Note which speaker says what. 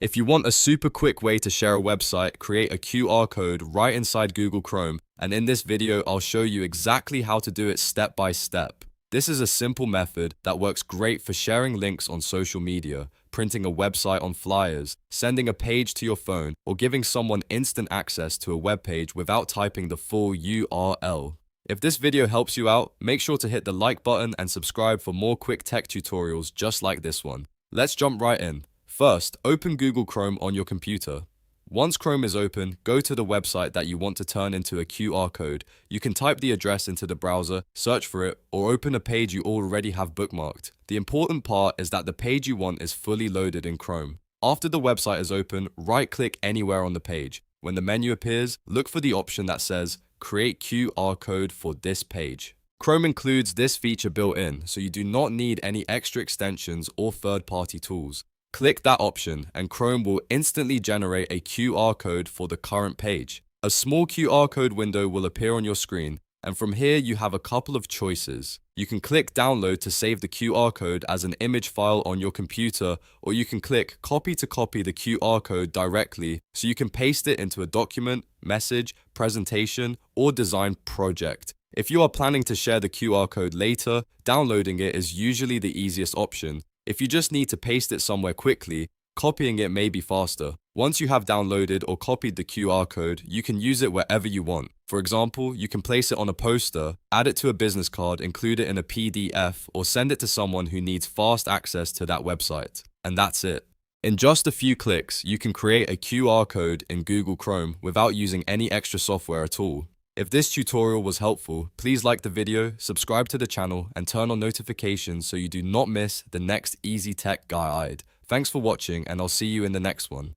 Speaker 1: If you want a super quick way to share a website, create a QR code right inside Google Chrome, and in this video, I'll show you exactly how to do it step by step. This is a simple method that works great for sharing links on social media, printing a website on flyers, sending a page to your phone, or giving someone instant access to a web page without typing the full URL. If this video helps you out, make sure to hit the like button and subscribe for more quick tech tutorials just like this one. Let's jump right in. First, open Google Chrome on your computer. Once Chrome is open, go to the website that you want to turn into a QR code. You can type the address into the browser, search for it, or open a page you already have bookmarked. The important part is that the page you want is fully loaded in Chrome. After the website is open, right-click anywhere on the page. When the menu appears, look for the option that says Create QR Code for this page. Chrome includes this feature built in, so you do not need any extra extensions or third-party tools. Click that option and Chrome will instantly generate a QR code for the current page. A small QR code window will appear on your screen, and from here you have a couple of choices. You can click download to save the QR code as an image file on your computer, or you can click copy to copy the QR code directly so you can paste it into a document, message, presentation, or design project. If you are planning to share the QR code later, downloading it is usually the easiest option. If you just need to paste it somewhere quickly, copying it may be faster. Once you have downloaded or copied the QR code, you can use it wherever you want. For example, you can place it on a poster, add it to a business card, include it in a PDF, or send it to someone who needs fast access to that website. And that's it. In just a few clicks, you can create a QR code in Google Chrome without using any extra software at all. If this tutorial was helpful, please like the video, subscribe to the channel, and turn on notifications so you do not miss the next easy tech guide. Thanks for watching, and I'll see you in the next one.